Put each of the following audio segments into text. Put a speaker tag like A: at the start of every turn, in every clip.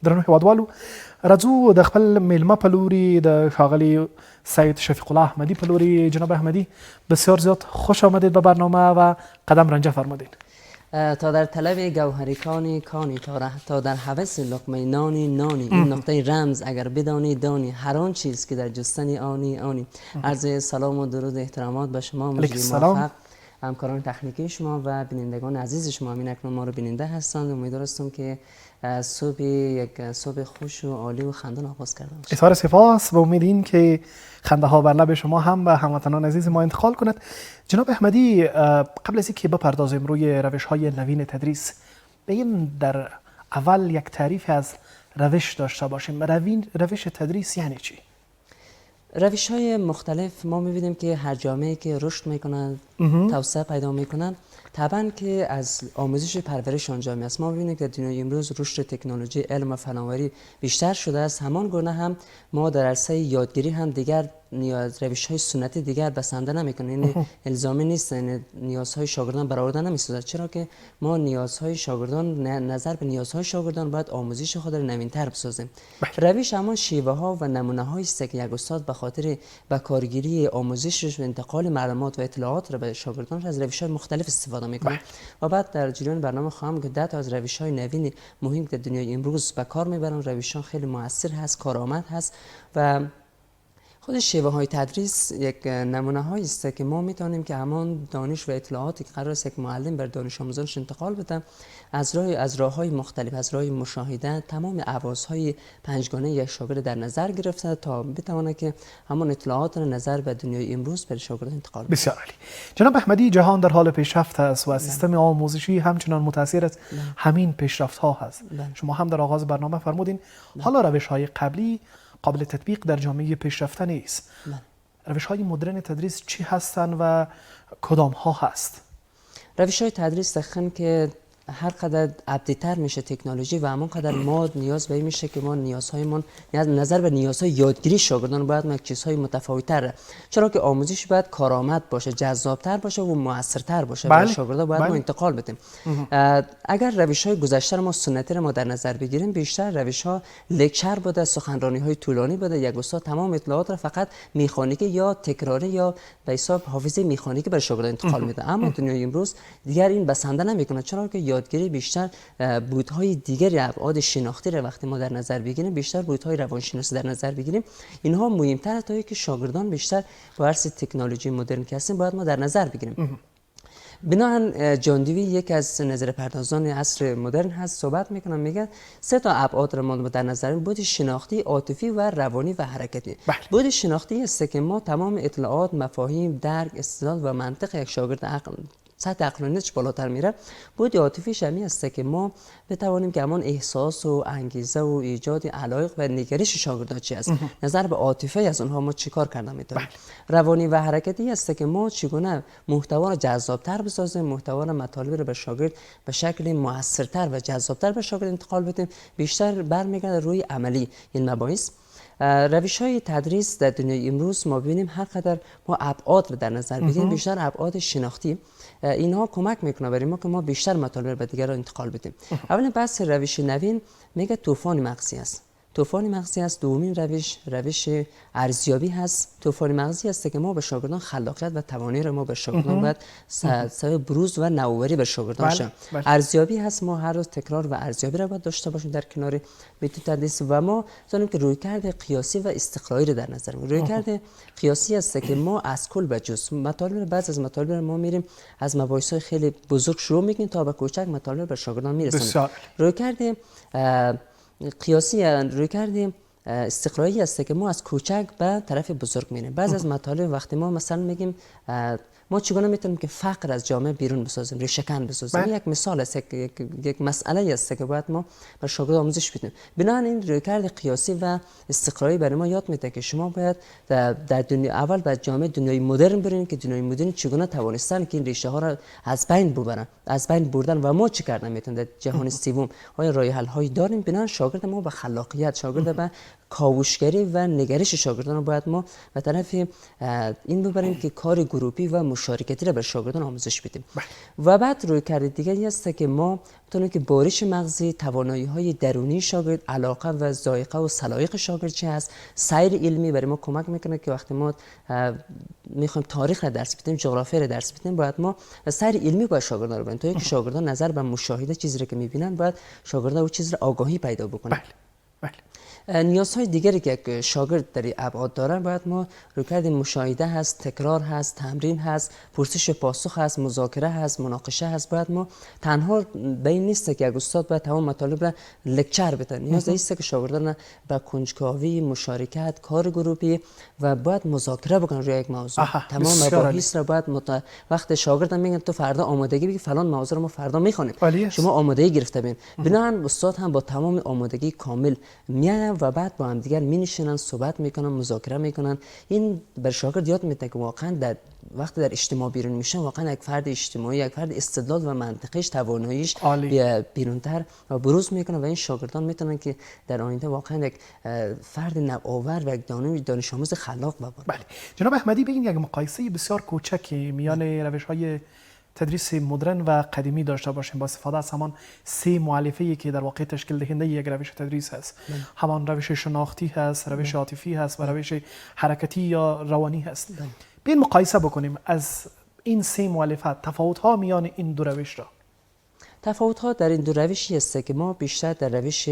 A: درنو هیوادوالو راځو د خپل میلمه په لوري د ښاغلي سید شفیق الله احمدی په لوري. جناب احمدی بسیار زیاد خوش آمدید به برنامه و قدم رنجه فرمودین.
B: تا در طلب گوهری کانی کانی تا در هوس لقمه نانی نانی این نقطه رمز اگر بدانی دانی هر آن چیز که در جستنی آنی آنی. عرض سلام و درود احترامات به شما مجری موفق همکاران تکنیکی شما و بینندگان عزیز شما. همین اکنون ما رو بیننده هستند. امیدوار هستم که صبح یک صبح خوش و عالی و خندان آغاز کرده باشید.
A: اظهار سپاس و امید این که خنده ها بر لب شما هم به هموطنان عزیز ما انتقال کند. جناب احمدی، قبل از اینکه بپردازیم روی روش های نوین تدریس، بگیم در اول یک تعریف از روش داشته باشیم. روش تدریس یعنی چی؟
B: روش های مختلف ما می‌بینیم که هر جامعه که رشد میکنند توسعه پیدا میکنند طبعا که از آموزش پرورش آن جامعه است. ما می‌بینیم که در دنیای امروز رشد تکنولوژی علم و فناوری بیشتر شده است. همان گونه هم ما در عرصه یادگیری هم دیگر نیاز روش‌های سنتی دیگر بسنده نمی‌کنیم. یعنی الزامی نیست نیازهای شاگردان برآورده نمی‌سازد، چرا که ما نیازهای شاگردان نظر به نیازهای شاگردان باید آموزش خود را نوین‌تر بسازیم. روش همان شیوه‌ها و نمونه‌هایی است که یک استاد به خاطر به کارگیری آموزش و انتقال معلومات و اطلاعات را به شاگردان از روش‌های مختلف استفاده می‌کنه. و بعد در جریان برنامه خواهم که 10 تا از روش‌های نوین مهم در دنیای امروز به کار می‌برن. روش‌ها خیلی موثر هست، کارآمد هست و خود شیوه های تدریس یک نمونه هایی است که ما میتونیم که همان دانش و اطلاعاتی که قرار است یک معلم بر دانش آموزانش انتقال بده از راه های مختلف، از راه مشاهده تمام آوازهای پنجگانه یک شاگرد در نظر گرفته تا بتونه که همان اطلاعات را نظر به دنیای امروز بر شاگرد انتقال بده.
A: بسیار عالی. جناب احمدی، جهان در حال پیشرفت است و سیستم آموزشی همچنان متاثر از همین پیشرفت ها هست. شما هم در آغاز برنامه فرمودین حالا روش های قبلی قابل تطبیق در جامعه پیشرفته نیست. روش های مدرن تدریس چی هستند و کدام ها هست؟
B: روش های تدریس دقیقاً که هر قدر ابدیتر میشه تکنولوژی و همون قدر ما نیاز به این میشه که ما نیازهایمون نظر به نیازهای یادگیری شاگردان باید ما یک چیزهای متفاوت‌تر، چرا که آموزش باید کارآمد باشه، جذاب‌تر باشه و موثرتر باشه. و شاگردان باید ما انتقال بدیم. اگر روش‌های گذشته ما سنتی رو ما در نظر بگیریم، بیشتر روش‌ها لکچر بوده، سخنرانی‌های طولانی بوده. یک استاد تمام اطلاعات رو فقط میخانیکی یا تکراری یا به حساب حافظه میخانیکی بر شاگردان انتقال میده. اما دنیای امروز دیگر این بسنده نمیکنه، چرا که یادگیری بیشتر بودهای دیگری ابعاد شناختی را وقتی ما در نظر بگیریم، بیشتر بودهای روانشناسی در نظر بگیریم، اینها مهمتره تا اینکه شاگردان بیشتر با عرصه تکنولوژی مدرن که هستیم باید ما در نظر بگیریم. بنابراین جان دیوی یک از نظر پردازان عصر مدرن هست صحبت میکنم، میگه 3 تا ابعاد را ما در نظر بگیریم: بود شناختی، عاطفی و روانی و حرکتی. بود شناختی است که ما تمام اطلاعات، مفاهیم، درک، استدلال و منطق یک شاگرد سطح عقلانیتش بالاتر میره. بود عاطفی شمی است که ما بتوانیم که همان احساس و انگیزه و ایجاد علایق و نگرش شاگردان چی است، نظر به عاطفه از اونها ما چیکار کردن میتونیم. روانی و حرکتی است که ما چگونه محتوا را جذابتر بسازیم، محتوا را مطالب را به شاگرد به شکل موثرتر و جذابتر به شاگرد انتقال بدیم. بیشتر برمیگرده روی عملی این مباحث. روش های تدریس در دنیای امروز ما ببینیم هر قدر ما ابعاد رو در نظر بگیریم، بیشتر ابعاد شناختی، اینها کمک میکنه برای ما که ما بیشتر مطالب به دیگران انتقال بدیم. اولین بحث روش نوین میگه طوفان مغزی است. طوفان مغزی است. دومین روش ارزیابی هست. طوفان مغزی است که ما به شاگردان خلاقیت و توانایی را ما به شاگردان باید سبب بروز و نوآوری به شاگردان شد. ارزیابی هست، ما هر روز تکرار و ارزیابی را باید داشته باشیم در کنار متد تدریس و ما دانیم که رویکرد قیاسی و استقرایی را در نظر میگیریم. رویکرد قیاسی است که ما از کل به جز مطالب، بعض از مطالب ما میریم از مباحث خیلی بزرگ شروع میکنیم تا به کوچک مطالب به شاگردان میرسونیم. رویکرد قیاسی رویکرد استقرایی است که ما از کوچک به طرف بزرگ میریم. بعض از مطالب وقتی ما مثلا میگیم ما چگونه میتونیم که فقر از جامعه بیرون بسازیم، ریشه کن بسازیم. این یک مثال است، یک مسئله است که باید ما بر شاگرد آموزش بدیم. بنابراین این رویکرد قیاسی و استقرایی برای ما یاد میده که شما باید در دنیا اول به جامعه دنیای مدرن برین که دنیای مدرن چگونه توانستن که این ریشه ها را از بین ببرن، از بین بردن و ما چی کردن میتونیم در جهان سوم آیا راه حل هایی داریم. بنابراین شاگرد ما به خلاقیت، شاگرد به کاوشگری و نگرش شاگردان رو باید ما به طرف این ببریم که کار گروهی و مشارکتی را به شاگردان آموزش بدیم. و بعد رویکرد دیگری است که ما می‌تونیم که بارش مغزی، توانایی‌های درونی شاگرد، علاقه و ذائقه و سلایق شاگرد چه است، سیر علمی برای ما کمک میکنه که وقتی ما میخوایم تاریخ را درس بدیم، جغرافیا را درس بدیم، باید ما سیر علمی با شاگردان رو بدیم تا اینکه شاگردان نظر به مشاهده چیزی را که میبینن باید شاگردان اون چیز را آگاهی پیدا بکنن.
A: بله.
B: نیازهای دیگری که یک شاگرد در ابعاد داره باید ما رویکرد مشاهده هست، تکرار هست، تمرین هست، پرسش پاسخ هست، مذاکره هست، مناقشه هست. باید ما تنها به این نیست که یک استاد باید تمام مطالب را لکچر بده، نیاز است که شاگردان با کنجکاوی، مشارکت، کار گروهی و باید مذاکره بکنن روی یک موضوع. تمام مباحث را باید وقت شاگردان میگن تو فردا آمادگی بگی فلان موضوع رو ما فردا میخونیم، شما آمادگی گرفته بین. بنابراین استاد هم با تمام آمادگی کامل میاد و بعد با هم دیگر می نشینن، صحبت میکنن، مذاکره میکنن. این بر شاگرد یاد میده که واقعا در وقتی در اجتماع بیرون میشن واقعا یک فرد اجتماعی، یک فرد استدلال و منطقیش، تواناییش بیرونتر و بروز میکنه و این شاگردان میتونن که در آینده واقعا یک فرد نوآور و یک دانش آموز خلاق باشن.
A: بله جناب احمدی، بگین یک مقایسه بسیار کوچک میان روش‌های تدریس مدرن و قدیمی داشته باشیم با استفاده از همان 3 مؤلفه‌ای که در واقع تشکیل دهنده یک روش تدریس هست. همان روش شناختی هست، روش عاطفی هست و روش حرکتی یا روانی هست. بیاین مقایسه بکنیم از این 3 مؤلفه تفاوت‌ها میان این دو روش را.
B: تفاوت‌ها در این دو روشی است که ما بیشتر در روش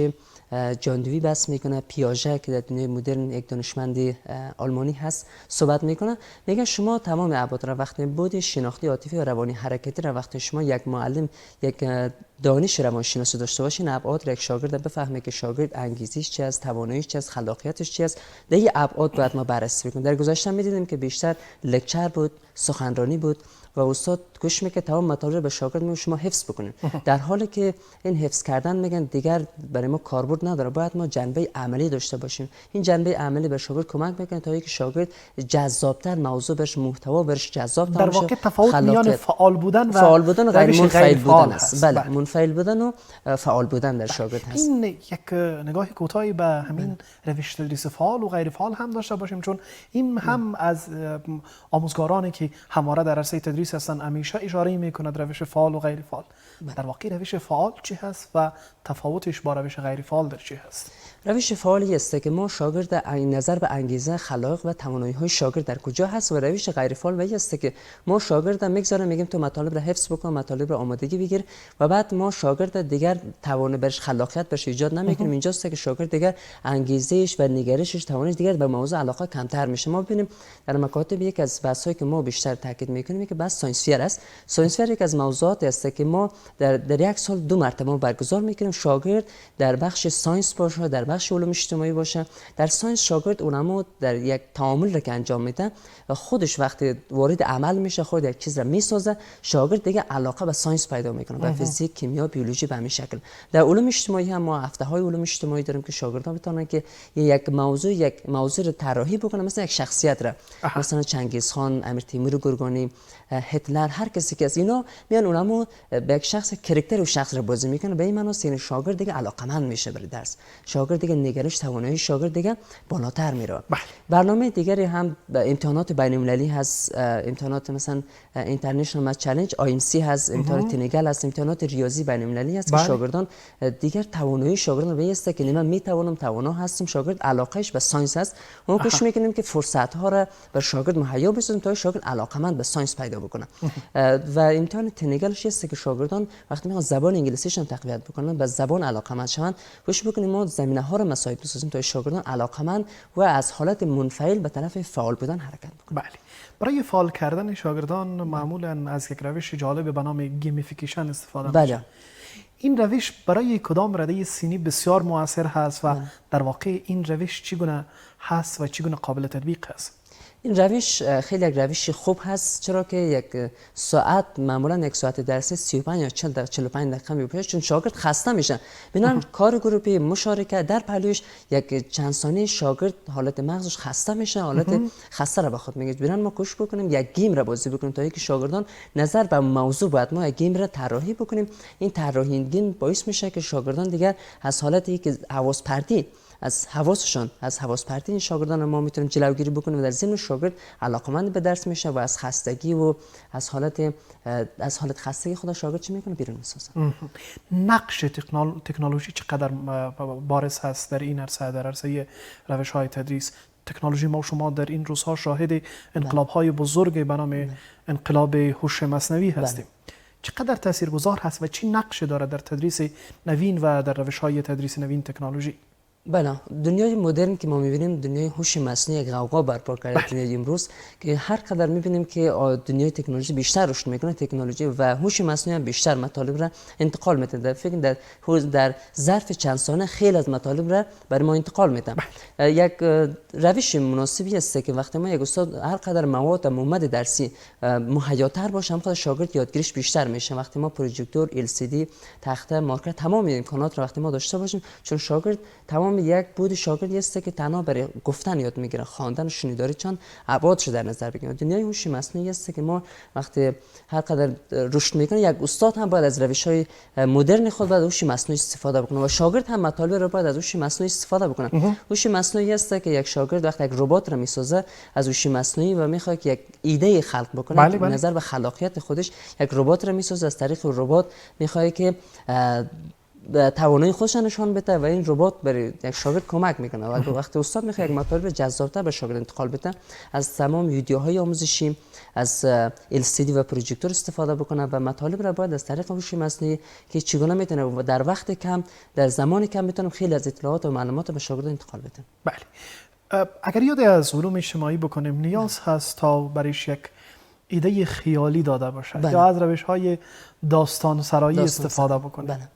B: جان دوی بحث میکنه، پیاژه که در دنیای مدرن یک دانشمند آلمانی هست صحبت میکنه، میگه شما تمام ابعاد را وقتی بود شناختی، عاطفی و روانی حرکتی را وقتی شما یک معلم یک دانش روانشناسی داشته باشین، ابعاد را یک شاگرد بفهمه که شاگرد انگیزش چی است، تواناییش چی است، خلاقیتش چی است، در این ابعاد باید ما بررسی کنیم. در گذشته میدیدیم که بیشتر لکچر بود، سخنرانی بود و استاد گوش میکنه تمام مطالب به شاگرد میگه شما حفظ بکنید، در حالی که این حفظ کردن میگن دیگر برای ما کاربرد نداره، باید ما جنبه عملی داشته باشیم. این جنبه عملی به شاگرد کمک میکنه تا اینکه شاگرد جذابتر موضوع برش، محتوا برش جذابتر
A: در واقع تفاوت میان فعال بودن و
B: غیر منفعل بودن است. بله، منفعل بودن و فعال بودن در شاگرد هست.
A: این یک نگاه کوتاهی به همین روش تدریس فعال و غیر فعال هم داشته باشیم، چون این هم از آموزگارانی که همواره در عرصه تدریس هستن همیشه اشاره میکند روش فعال و غیر فعال. در واقع روش فعال چی هست و تفاوتش با روش غیر فعال در چی هست؟
B: روش فعالی است که ما شاگرد نظر به انگیزه، خلاق و توانایی‌های شاگرد در کجا هست، و روش غیر فعال وی است که ما شاگرد میگذاریم میگیم تو مطالب را حفظ بکن، مطالب را آمادگی بگیر و بعد ما شاگرد دیگر توان برش، خلاقیت برش ایجاد نمیکنیم. اینجاست که شاگرد دیگر انگیزش و نگرشش، توانش دیگر به موضوع علاقه کمتر میشه. ما ببینیم در مکاتب یک از بحث‌هایی که ما بیشتر تاکید میکنیم که بحث ساینس فیر است. ساینس فیر یک از موضوعاتی است که ما در یک سال 2 مرتبه برگزار میکنیم. شاگرد در بخش ساینس باشه، در بخش علوم اجتماعی باشه. در ساینس شاگرد اونم در یک تعامل را که انجام میده و خودش وقتی وارد عمل میشه، خود یک چیز را میسازه، شاگرد دیگه علاقه به ساینس پیدا میکنه، به فیزیک، کیمیا، بیولوژی به همین شکل. در علوم اجتماعی هم ما هفته‌های علوم اجتماعی داریم که شاگردان بتونن که یک موضوع رو طراحی بکنن، مثلا یک شخصیت را، مثلا چنگیز خان، امیر تیمور گرگانی، هتلر، هر کسی که از اینا میان اونمو به یک شخص کرکتر و شخص رو بازی میکنه. به این معنی است شاگرد دیگه علاقمند میشه برای درس، شاگرد دیگه نگرش، توانایی شاگرد دیگه بالاتر میره. برنامه دیگری هم امتحانات بین‌المللی هست، امتحانات مثلا اینترنشنال ماث چالش IMC هست، امتحانات تنگل هست، امتحانات ریاضی بین‌المللی هست که شاگردان دیگر توانایی شاگردان به است که من میتوانم، توانا هستم، شاگرد علاقهش به ساینس است. ما کوشش میکنیم که فرصت ها را بر شاگرد مهیا بسازیم تا شاگرد علاقمند به ساینس پیدا بکنه. و امتحان تنگلش است که شاگردان وقتی میخوان زبان انگلیسیشون تقویت بکنن، به زبان علاقمند شوند، کوشش بکنیم ما زمینه ها را مساعد بسازیم تا شاگردان علاقمند و از حالت منفعل به طرف فعال بودن حرکت بکنن.
A: بله. برای فعال کردن شاگردان معمولا از یک روش جالب به نام گیمیفیکیشن استفاده میشه. این روش برای کدام رده سنی بسیار مؤثر هست و در واقع این روش چگونه هست و چگونه قابل تطبیق هست؟
B: این روش خیلی یک روش خوب هست، چرا که یک ساعت معمولا یک ساعت درسی 35 یا 40 دقیقه 45 دقیقه میشه، چون شاگرد خسته میشه. بنابراین کار گروهی، مشارکت در پژوهش یک چند ثانیه شاگرد حالت مغزش خسته میشه، حالت خسته را به خود میگیره. بنابراین ما کوشش بکنیم یک گیم را بازی بکنیم تا اینکه شاگردان نظر به موضوع باید ما یک گیم را طراحی بکنیم. این طراحی گیم باعث میشه که شاگردان دیگر از حالتی که حواس پرتی از حواسشان از حواس پرتی این شاگردان ما میتونیم جلوگیری بکنیم و در ضمن شاگرد علاقمند به درس میشه و از خستگی و از حالت خستگی خود شاگرد چی میکنه بیرون میسازه.
A: نقش تکنولوژی چقدر بارز هست در این عرصه، در عرصه روش‌های تدریس؟ تکنولوژی ما شما در این روزها شاهد انقلاب‌های بزرگ به نام انقلاب هوش مصنوعی هستیم. چقدر تاثیرگذار هست و چی نقش داره در تدریس نوین و در روش‌های تدریس نوین تکنولوژی؟
B: بله، دنیای مدرن که ما می‌بینیم دنیای هوش مصنوعی یک غوغا برپا کرده دنیای امروز که هر قدر می‌بینیم که دنیای تکنولوژی بیشتر رشد میکنه، تکنولوژی و هوش مصنوعی هم بیشتر مطالب را انتقال میده. در فکر در ظرف چند ثانیه خیلی از مطالب را برای ما انتقال میده. یک روش مناسبی است که وقتی ما یک استاد هر قدر مواد و مواد درسی مهیاتر باشه، هم خود شاگرد یادگیریش بیشتر میشه. وقتی ما پروژکتور، LCD، تخته، مارکر، تمام امکانات را وقتی ما داشته باشیم، چون شاگرد تمام یک بود شاگردی است که تنها برای گفتن یاد میگیره، خواندن و شنیداری چون ابعادش در نظر بگیریم. دنیای هوش مصنوعی است که ما وقتی هر قدر رشد میکنه، یک استاد هم باید از روش‌های مدرن خود باید هوش مصنوعی استفاده بکنه و شاگرد هم مطالب رو باید از هوش مصنوعی استفاده بکنه. هوش مصنوعی است که یک شاگرد وقتی یک ربات رو میسازه از هوش مصنوعی و میخواد که یک ایده خلق بکنه، نظر به خلاقیت خودش یک ربات رو میسازه، از طریق ربات میخواد که توانایی خودش نشان بده و این ربات برای یک شاگرد کمک میکنه. و وقتی استاد میخواد یک مطالب جذاب‌تر به شاگرد انتقال بده، از تمام ویدیوهای آموزشی، از LCD و پروژکتور استفاده بکنه و مطالب را باید از طریق هوش مصنوعی که چگونه میتونه و در وقت کم، در زمان کم میتونه خیلی از اطلاعات و معلومات به شاگرد انتقال بده.
A: بله. اگر یاد از علوم اجتماعی بکنیم، نیاز هست تا برایش یک ایده خیالی داده باشه یا از روش‌های داستان سرایی استفاده بکنه.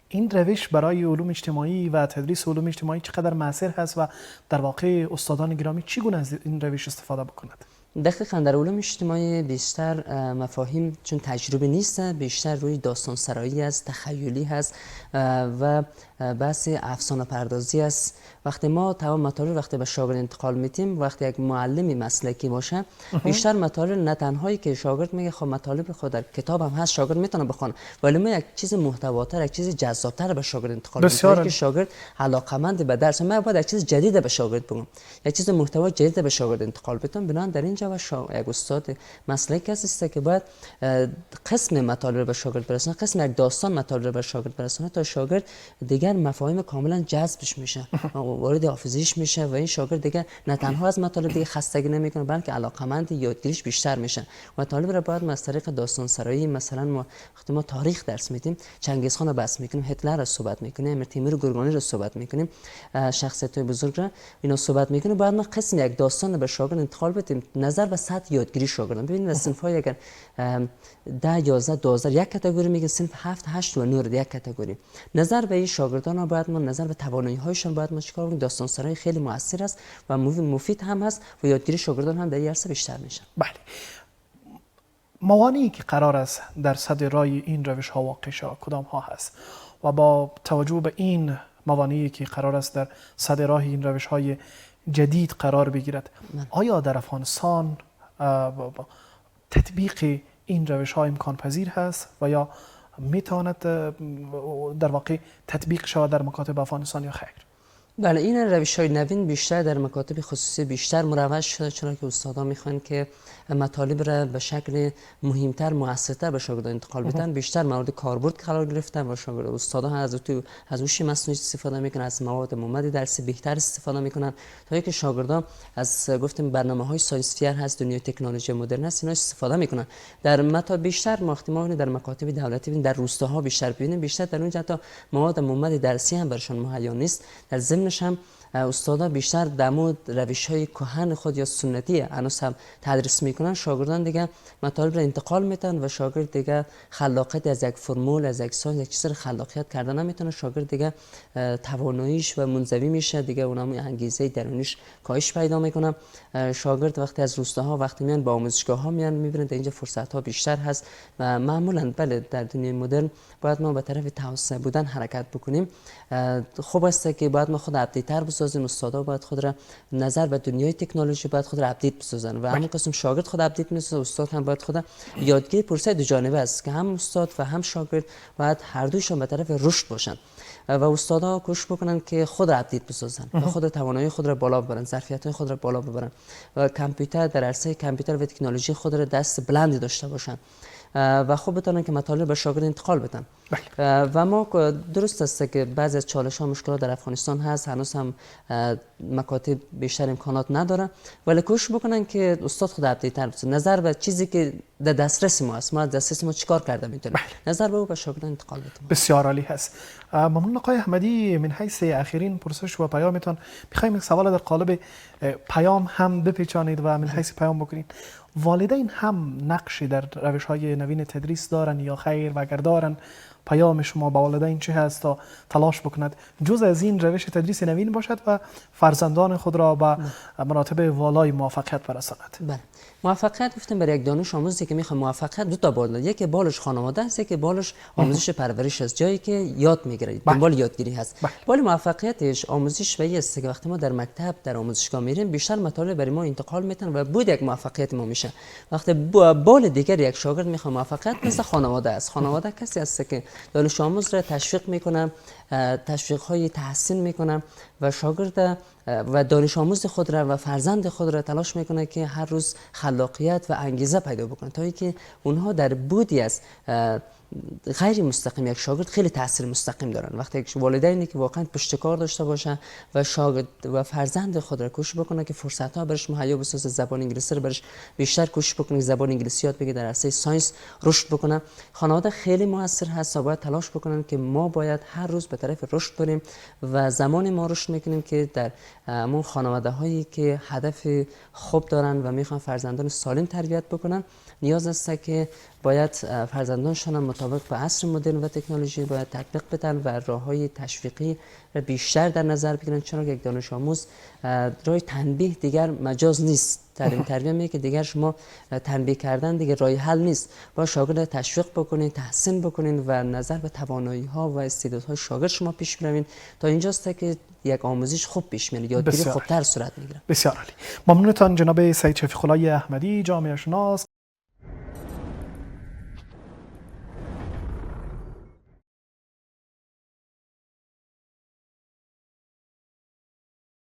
A: این روش برای علوم اجتماعی و تدریس علوم اجتماعی چقدر مؤثر هست و در واقع استادان گرامی چگونه از این روش استفاده بکنند؟
B: دقیقاً در علوم اجتماعی بیشتر مفاهیم چون تجربه نیست، بیشتر روی داستان سرایی است، تخیلی هست و بحث افسانه پردازی است. وقتی ما تمام مطالب وقتی به شاگرد انتقال میدیم، وقتی یک معلمی مسلکی باشه، بیشتر مطالب نه تنهایی که شاگرد میگه خب مطالب خود در کتاب هم هست شاگرد میتونه بخونه، ولی ما یک چیز محتواتر، یک چیز جذابتر به شاگرد انتقال میدیم که شاگرد علاقمند به درس. ما باید یک چیز جدید به شاگرد بگم، یک چیز محتوا جدید به شاگرد انتقال بدم. بنابراین در اینجا یک استاد مسلکی است که باید قسم مطالب به شاگرد برسونه، قسم یک داستان مطالب به شاگرد برسونه تا شاگرد دیگر مفاهیم کاملا جذبش میشه، وارد حافظه‌اش میشه و این شاگرد دیگه نه تنها از مطالب دیگه خستگی نمیکنه بلکه علاقمند یادگیریش بیشتر میشه. مطالب رو باید از طریق داستان سرایی، مثلا وقتی ما تاریخ درس میدیم، چنگیز خان رو بحث میکنیم، هتلر رو صحبت میکنیم، امیر تیمور گورگانی رو صحبت میکنیم، شخصیت‌های بزرگ رو اینا صحبت میکنیم، باید ما قسم یک داستان به شاگرد انتقال بدیم نظر به سطح یادگیری شاگردان. ببینید از صنف‌های اگر 10 11 12 یک کاتگوری میگه، صنف 7 8 و 9 یک کاتگوری. نظر به این شاگردان ها باید ما نظر به توانایی‌هایشان باید ما چیکار کنیم؟ داستان سرایی خیلی موثر است و مفید هم هست و یادگیری شاگردان هم در این عرصه بیشتر میشه.
A: بله. موانعی که قرار است در صدر رای این روش ها واقع شود کدام ها هست و با توجه به این موانعی که قرار است در صدر راه این روش های جدید قرار بگیرد، آیا در افغانستان تطبیق این روش ها امکان پذیر هست و یا میتواند در واقع تطبیق شود در مکاتب افغانستان یا خیر؟
B: بله، این روش‌های نوین بیشتر در مکاتب خصوصی بیشتر مروج شده، چون که استادان میخوان که مطالب را به شکل مهمتر، موثرتر به شاگردان انتقال بدن. بیشتر مورد کاربرد قرار گرفتن و شاگردان استادان از هوش مصنوعی استفاده میکنن، از مواد مواد درسی بهتر استفاده میکنن تا اینکه شاگردان از گفتیم برنامه‌های ساینس فیر هست، دنیای تکنولوژی مدرن است، اینا استفاده میکنن. در مطالب بیشتر ما احتمال در مکاتب دولتی در روستاها بیشتر ببینیم، بیشتر در اونجا تا مواد مواد درسی هم برشان مهیا نیست. در ضمنش هم استادا بیشتر در مورد روش‌های کهن خود یا سنتی هنوز هم تدریس میکنن. شاگردان دیگه مطالب را انتقال میدن و شاگرد دیگه خلاقیت از یک فرمول، از یک ساینس، یک چیز خلاقیت کردن نمیتونه. شاگرد دیگه تواناییش و منزوی میشه، دیگه اونم انگیزه درونیش کاهش پیدا میکنه. شاگرد وقتی از روستاها وقتی میان با آموزشگاه ها میان میبینن اینجا فرصت ها بیشتر هست و معمولا بله در دنیای مدرن باید ما به طرف توسعه بودن حرکت بکنیم. خوب است که باید ما خود اپدیت‌تر بسازیم، استادا باید خود را نظر به دنیای تکنولوژی باید خود را اپدیت بسازن و همین قسم شاگرد خود اپدیت می‌سازه، استاد هم باید خود یادگیری پروسه دو جانبه است که هم استاد و هم شاگرد باید هر دویشون به طرف رشد باشن. و استادا کوشش بکنن که خود را اپدیت بسازن و خود توانایی خود را بالا ببرن، ظرفیت‌های خود را بالا ببرن و کامپیوتر در عرصه کامپیوتر و تکنولوژی خود را دست بلندی داشته باشن و خوب بتونن که مطالب به شاگرد انتقال بدن. و ما درست است که بعضی از چالش ها مشکلات در افغانستان هست، هنوز هم مکاتب بیشتر امکانات نداره، ولی کوشش بکنن که استاد خود اپدیتر بشه، نظر به چیزی که در دسترس ما است، ما دسترس ما چیکار کرده میتونیم نظر به او به شاگرد انتقال بدیم.
A: بسیار عالی هست. ممنون آقای احمدی. من حیث اخرین پرسش و پیامتان میخوایم یک سوال در قالب پیام هم بپیچانید و من حیث پیام بکنید. والدین هم نقشی در روش‌های نوین تدریس دارن یا خیر؟ و اگر دارن پیام شما با والدین چه هست تا تلاش بکند جز از این روش تدریس نوین باشد و فرزندان خود را به مراتب والای موفقیت برساند؟
B: بله، موفقیت گفتیم برای یک دانش آموزی که میخواد موفقیت دو تا بال داره، یکی بالش خانواده است، یکی بالش آموزش پرورش است، جایی که یاد میگیره، دنبال یادگیری هست. بال موفقیتش آموزش و است که وقتی ما در مکتب در آموزشگاه میریم بیشتر مطالب برای ما انتقال میتن و بود یک موفقیت ما میشه. وقتی بال دیگر یک شاگرد میخواد موفقیت مثل خانواده است. خانواده کسی است که دانش آموز را تشویق میکنه، تشویق های تحسین میکنه و شاگرد و دانش آموز خود را و فرزند خود را تلاش میکنه که هر روز خلاقیت و انگیزه پیدا بکنه تا اینکه اونها در بودی از غیر مستقیم یک شاگرد خیلی تاثیر مستقیم دارن. وقتی یک والدینی که واقعا پشتکار داشته باشه و شاگرد و فرزند خود را کوشش بکنه که فرصت ها برش مهیا بسازه، زبان انگلیسی رو برش بیشتر کوشش بکنه، زبان انگلیسی یاد بگیره، در عرصه ساینس رشد بکنه، خانواده خیلی موثر هست و باید تلاش بکنن که ما باید هر روز به طرف رشد بریم و زمان ما رشد میکنیم که در همون خانواده هایی که هدف خوب دارن و میخوان فرزندان سالم تربیت بکنن نیاز است که باید فرزندانشان مطابق به عصر مدرن و تکنولوژی باید تطبیق بدن و راههای تشویقی را بیشتر در نظر بگیرن، چون یک دانش آموز راه تنبیه دیگر مجاز نیست. در این تربیت میگه که دیگر شما تنبیه کردن دیگر راه حل نیست، با شاگرد تشویق بکنین، تحسین بکنین و نظر به توانایی ها و استعدادهای شاگرد شما پیش بروین تا اینجاست که یک آموزش خوب پیش میاد، یادگیری خوبتر صورت میگیره.
A: بسیار عالی. ممنونتان جناب سید شفیق الله احمدی، جامعه شناس.